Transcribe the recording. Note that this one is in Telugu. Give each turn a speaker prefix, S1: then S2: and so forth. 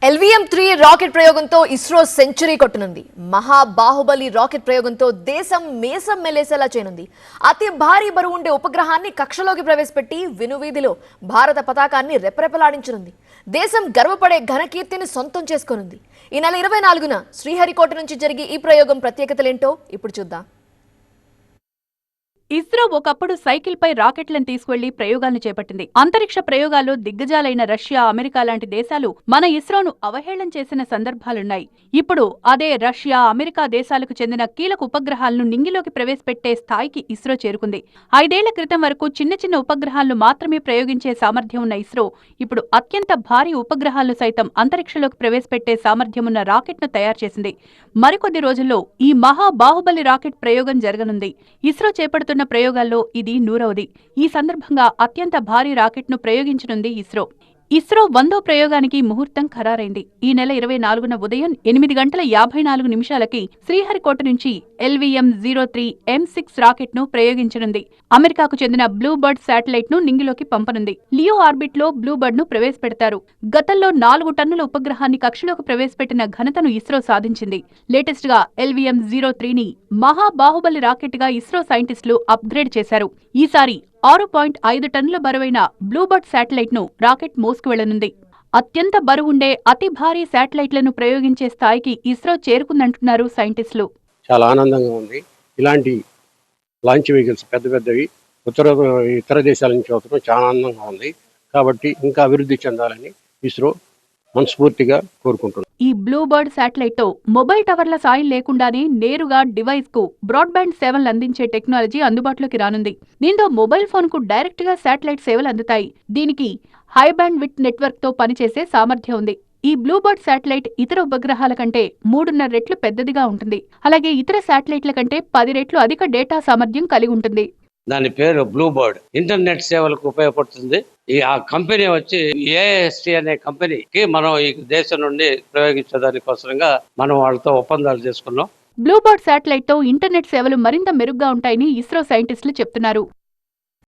S1: LVM-3 రాకెట్ ప్రయోగంతో ఇస్రో సెంచరీ కొట్టనుంది. మహాబాహుబలి రాకెట్ ప్రయోగంతో దేశం మేసం మెలేసేలా చేయనుంది. అతి భారీ బరువు ఉండే ఉపగ్రహాన్ని కక్షలోకి ప్రవేశపెట్టి వినువీధిలో భారత పతాకాన్ని రెపరెపలాడించనుంది. దేశం గర్వపడే ఘనకీర్తిని సొంతం చేసుకోనుంది. ఈ నెల 24న శ్రీహరికోట నుంచి జరిగే ఈ ప్రయోగం ప్రత్యేకతలేంటో ఇప్పుడు చూద్దాం.
S2: ఇస్రో ఒకప్పుడు సైకిల్ పై రాకెట్లను తీసుకువెళ్లి ప్రయోగాలను చేపట్టింది. అంతరిక్ష ప్రయోగాల్లో దిగ్గజాలైన రష్యా, అమెరికా లాంటి దేశాలు మన ఇస్రోను అవహేళన చేసిన సందర్భాలున్నాయి. ఇప్పుడు అదే రష్యా, అమెరికా దేశాలకు చెందిన కీలక ఉపగ్రహాలను నింగిలోకి ప్రవేశపెట్టే స్థాయికి ఇస్రో చేరుకుంది. 5 ఏళ్ల క్రితం వరకు చిన్న చిన్న ఉపగ్రహాలను మాత్రమే ప్రయోగించే సామర్థ్యం ఉన్న ఇస్రో ఇప్పుడు అత్యంత భారీ ఉపగ్రహాలను సైతం అంతరిక్షంలోకి ప్రవేశపెట్టే సామర్థ్యమున్న రాకెట్ను తయారు చేసింది. మరికొద్ది రోజుల్లో ఈ మహాబాహుబలి రాకెట్ ప్రయోగం జరగనుంది. ఇస్రో చేపడుతున్న ప్రయోగాల్లో ఇది 100వది. ఈ సందర్భంగా అత్యంత భారీ రాకెట్ను ప్రయోగించనుంది ఇస్రో. ఇస్రో 100వ ప్రయోగానికి ముహూర్తం ఖరారైంది. ఈ నెల 24న ఉదయం 8:54 శ్రీహరికోట నుంచి LVM-03 M6 రాకెట్ ను ప్రయోగించనుంది. అమెరికాకు చెందిన బ్లూబర్డ్ శాటిలైట్ ను నింగిలోకి పంపనుంది. లియో ఆర్బిట్ లో బ్లూబర్డ్ ను ప్రవేశపెడతారు. గతంలో 4 టన్నుల ఉపగ్రహాన్ని కక్షలోకి ప్రవేశపెట్టిన ఘనతను ఇస్రో సాధించింది. లేటెస్ట్ గా LVM-03ని మహాబాహుబలి రాకెట్ గా ఇస్రో సైంటిస్టులు అప్గ్రేడ్ చేశారు. ఈసారి 6.5 టన్నుల బరువైన బ్లూబర్డ్ శాటిలైట్ ను రాకెట్ మోసుకువెళ్లనుంది. అత్యంత బరువుండే అతి భారీ శాటిలైట్లను ప్రయోగించే స్థాయికి ఇస్రో చేరుకుందంటున్నారు సైంటిస్టులు.
S3: చాలా ఆనందంగా ఉంది. ఇలాంటి లాంచ్ వెహికల్స్ పెద్దవి ఇతర దేశాల నుంచి వస్తడం చాలా ఆనందంగా ఉంది. కాబట్టి ఇంకా అభివృద్ధి చెందాలని ఇస్రో మనస్ఫూర్తిగా కోరుకుంటున్నాను.
S2: ఈ బ్లూబర్డ్ శాటిలైట్ తో మొబైల్ టవర్ల సాయం లేకుండానే నేరుగా డివైస్ కు బ్రాడ్బ్యాండ్ సేవలు అందించే టెక్నాలజీ అందుబాటులోకి రానుంది. దీంతో మొబైల్ ఫోన్ కు డైరెక్ట్ గా శాటిలైట్ సేవలు అందుతాయి. దీనికి హై బ్యాండ్ విడ్త్ నెట్వర్క్ తో పనిచేసే సామర్థ్యం ఉంది. ఈ బ్లూబర్డ్ శాటిలైట్ ఇతర ఉపగ్రహాల కంటే 3.5 రెట్లు పెద్దదిగా ఉంటుంది. అలాగే ఇతర శాటిలైట్ల కంటే 10 రెట్లు అధిక డేటా సామర్థ్యం కలిగి ఉంటుంది.
S4: దాని పేరు బ్లూబర్డ్. ఇంటర్నెట్ సేవలకు ఉపయోగపడుతుంది. ఆ కంపెనీ వచ్చి AIST అనే కంపెనీకి మనం ఈ దేశం నుండి ప్రయోగించడానికోసంగా మనం వాళ్ళతో ఒప్పందాలు చేసుకున్నాం.
S2: బ్లూబర్డ్ శాటిలైట్ తో ఇంటర్నెట్ సేవలు మరింత మెరుగ్గా ఉంటాయని ఇస్రో సైంటిస్టులు చెప్తున్నారు.